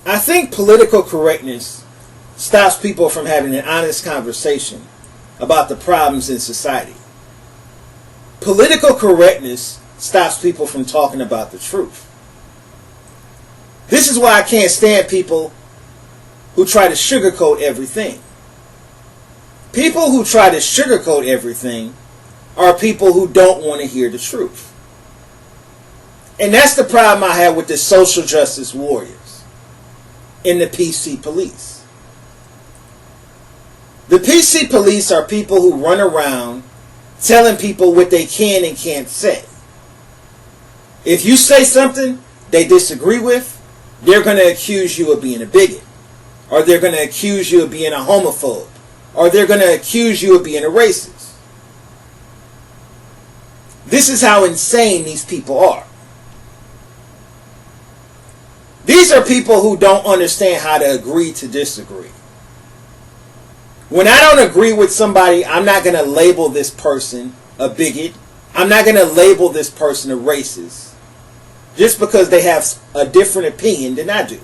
I think political correctness stops people from having an honest conversation about the problems in society. Political correctness stops people from talking about the truth. This is why I can't stand people who try to sugarcoat everything. People who try to sugarcoat everything are people who don't want to hear the truth. And that's the problem I have with the social justice warriors and the PC police. The PC police are people who run around telling people what they can and can't say. If you say something they disagree with, they're going to accuse you of being a bigot, or they're going to accuse you of being a homophobe, or they're going to accuse you of being a racist. This is how insane these people are. These are people who don't understand how to agree to disagree. When I don't agree with somebody, I'm not going to label this person a bigot. I'm not going to label this person a racist just because they have a different opinion than I do.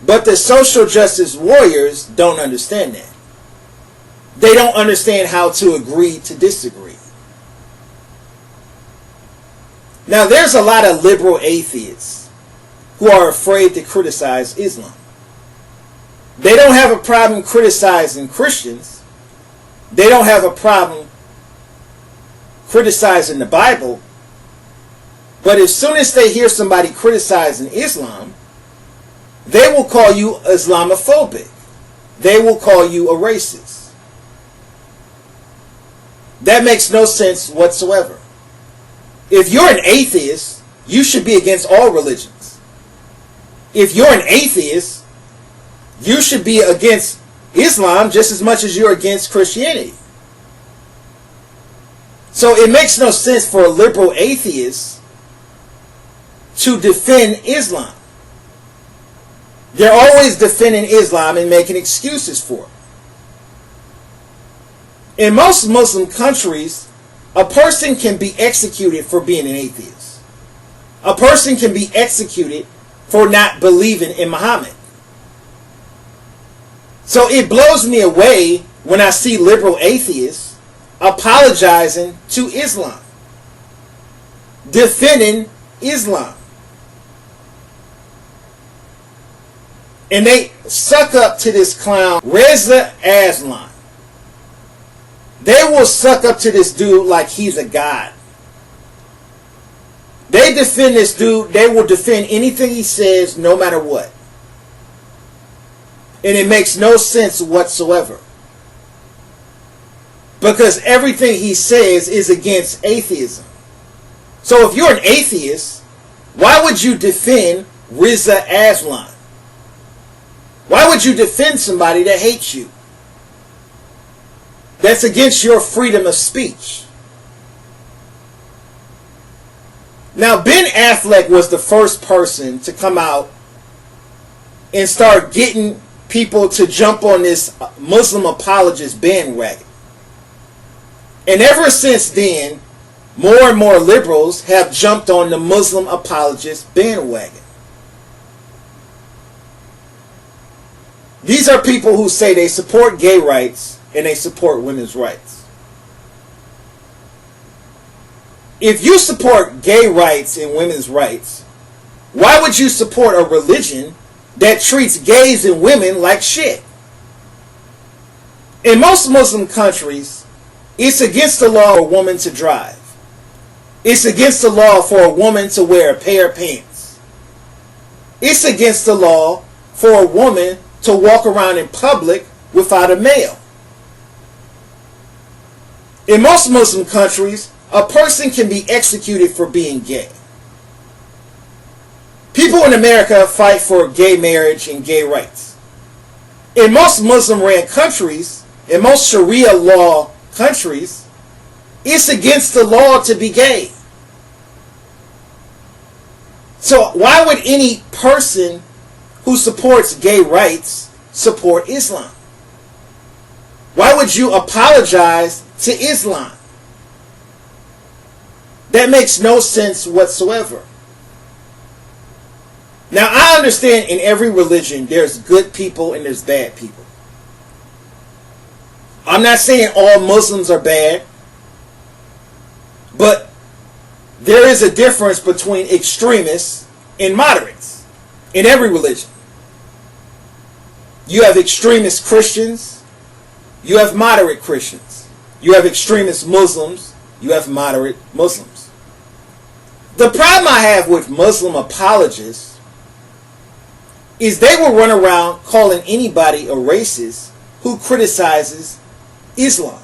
But the social justice warriors don't understand that. They don't understand how to agree to disagree. Now, there's a lot of liberal atheists who are afraid to criticize Islam. They don't have a problem criticizing Christians. They don't have a problem criticizing the Bible. But as soon as they hear somebody criticizing Islam, they will call you Islamophobic. They will call you a racist. That makes no sense whatsoever. If you're an atheist, you should be against all religions. If you're an atheist, you should be against Islam just as much as you're against Christianity. So it makes no sense for a liberal atheist to defend Islam. They're always defending Islam and making excuses for it. In most Muslim countries, a person can be executed for being an atheist. A person can be executed for not believing in Muhammad. So it blows me away when I see liberal atheists apologizing to Islam, defending Islam. And they suck up to this clown, REZA Aslan. They will suck up to this dude like he's a god. They defend this dude. They will defend anything he says no matter what. And it makes no sense whatsoever. Because everything he says is against atheism. So if you're an atheist, why would you defend REZA Aslan? Why would you defend somebody that hates you? That's against your freedom of speech. Now, Ben Affleck was the first person to come out and start getting people to jump on this Muslim apologist bandwagon. And ever since then, more and more liberals have jumped on the Muslim apologist bandwagon. These are people who say they support gay rights and they support women's rights. If you support gay rights and women's rights, why would you support a religion that treats gays and women like shit? In most Muslim countries, it's against the law for a woman to drive. It's against the law for a woman to wear a pair of pants. It's against the law for a woman to walk around in public without a male. In most Muslim countries, a person can be executed for being gay. People in America fight for gay marriage and gay rights. In most Muslim-ran countries, in most Sharia law countries, it's against the law to be gay. So why would any person who supports gay rights support Islam? Why would you apologize to Islam? That makes no sense whatsoever. Now, I understand in every religion there's good people and there's bad people. I'm not saying all Muslims are bad, but there is a difference between extremists and moderates in every religion. You have extremist Christians, you have moderate Christians. You have extremist Muslims, you have moderate Muslims. The problem I have with Muslim apologists is they will run around calling anybody a racist who criticizes Islam.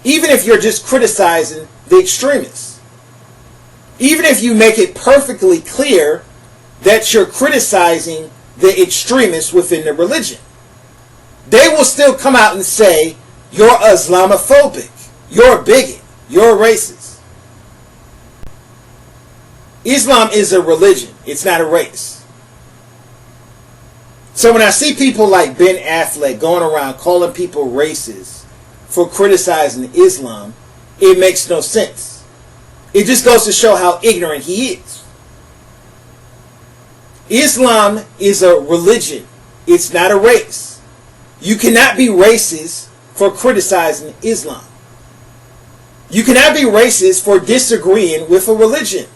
Even if you're just criticizing the extremists. Even if you make it perfectly clear that you're criticizing the extremists within the religion, they will still come out and say, you're Islamophobic, you're a bigot, you're a racist. Islam is a religion, it's not a race. So when I see people like Ben Affleck going around calling people racist for criticizing Islam, it makes no sense. It just goes to show how ignorant he is. Islam is a religion, it's not a race. You cannot be racist for criticizing Islam. You cannot be racist for disagreeing with a religion.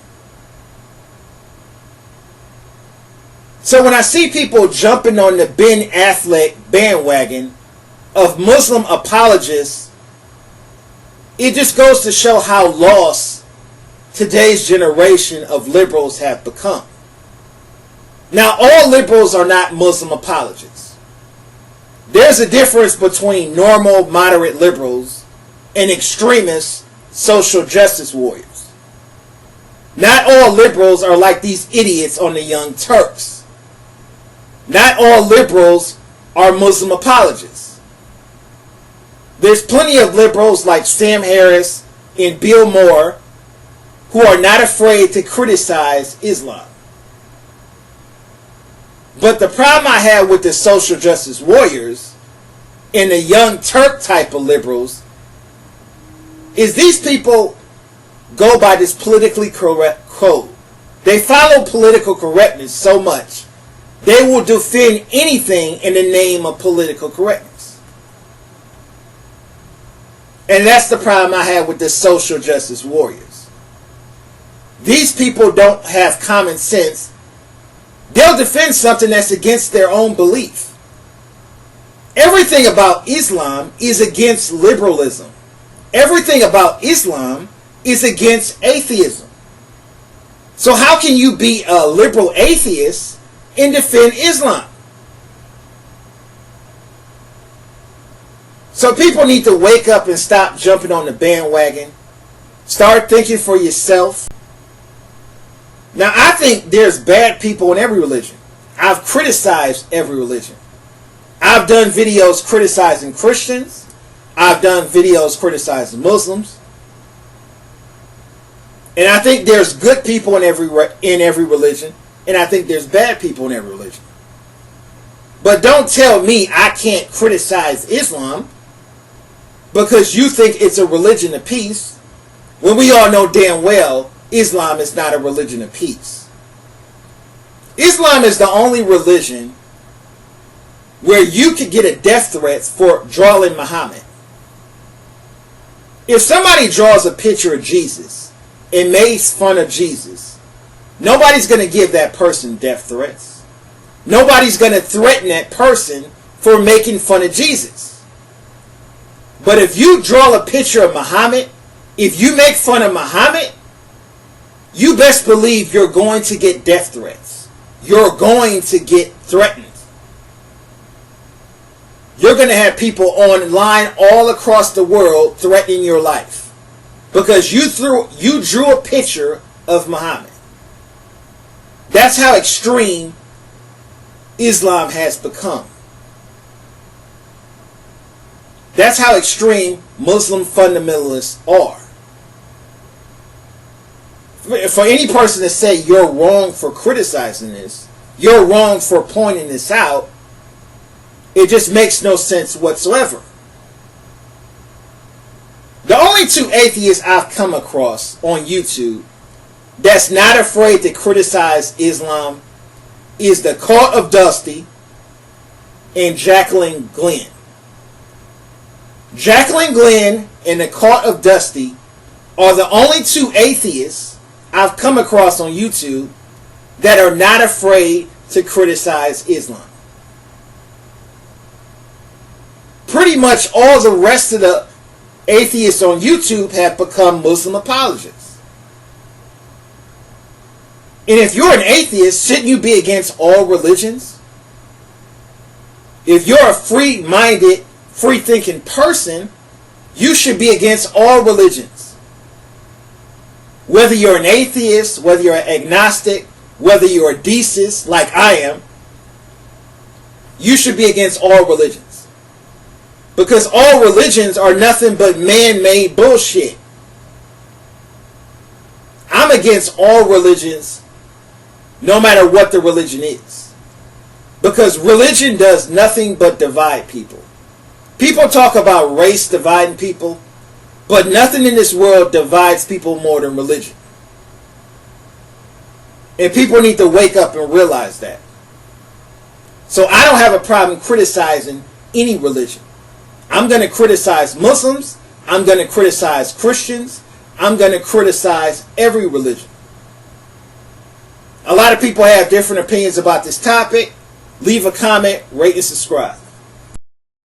So when I see people jumping on the Ben Affleck bandwagon of Muslim apologists, it just goes to show how lost today's generation of liberals have become. Now, all liberals are not Muslim apologists. There's a difference between normal, moderate liberals and extremist social justice warriors. Not all liberals are like these idiots on the Young Turks. Not all liberals are Muslim apologists. There's plenty of liberals like Sam Harris and Bill Moore who are not afraid to criticize Islam. But the problem I have with the social justice warriors and the Young Turk type of liberals is these people go by this politically correct code. They follow political correctness so much they will defend anything in the name of political correctness. And that's the problem I have with the social justice warriors. These people don't have common sense. They'll defend something that's against their own belief. Everything about Islam is against liberalism. Everything about Islam is against atheism. So how can you be a liberal atheist and defend Islam? So people need to wake up and stop jumping on the bandwagon. Start thinking for yourself. Now, I think there's bad people in every religion. I've criticized every religion. I've done videos criticizing Christians. I've done videos criticizing Muslims. And I think there's good people in every religion. And I think there's bad people in every religion. But don't tell me I can't criticize Islam because you think it's a religion of peace, when we all know damn well Islam is not a religion of peace. Islam is the only religion where you could get a death threat for drawing Muhammad. If somebody draws a picture of Jesus and makes fun of Jesus, nobody's going to give that person death threats. Nobody's going to threaten that person for making fun of Jesus. But if you draw a picture of Muhammad, if you make fun of Muhammad, you best believe you're going to get death threats. You're going to get threatened. You're going to have people online all across the world threatening your life because you drew a picture of Muhammad. That's how extreme Islam has become. That's how extreme Muslim fundamentalists are. For any person to say you're wrong for criticizing this, you're wrong for pointing this out, it just makes no sense whatsoever. The only two atheists I've come across on YouTube that's not afraid to criticize Islam is the Court of Dusty and Jacqueline Glenn. Jacqueline Glenn and the Court of Dusty are the only two atheists I've come across on YouTube that are not afraid to criticize Islam. Pretty much all the rest of the atheists on YouTube have become Muslim apologists. And if you're an atheist, shouldn't you be against all religions? If you're a free-minded, free-thinking person, you should be against all religions. Whether you're an atheist, whether you're an agnostic, whether you're a deist like I am, you should be against all religions. Because all religions are nothing but man-made bullshit. I'm against all religions, no matter what the religion is. Because religion does nothing but divide people. People talk about race dividing people, but nothing in this world divides people more than religion. And people need to wake up and realize that. So I don't have a problem criticizing any religion. I'm going to criticize Muslims. I'm going to criticize Christians. I'm going to criticize every religion. A lot of people have different opinions about this topic. Leave a comment, rate, and subscribe.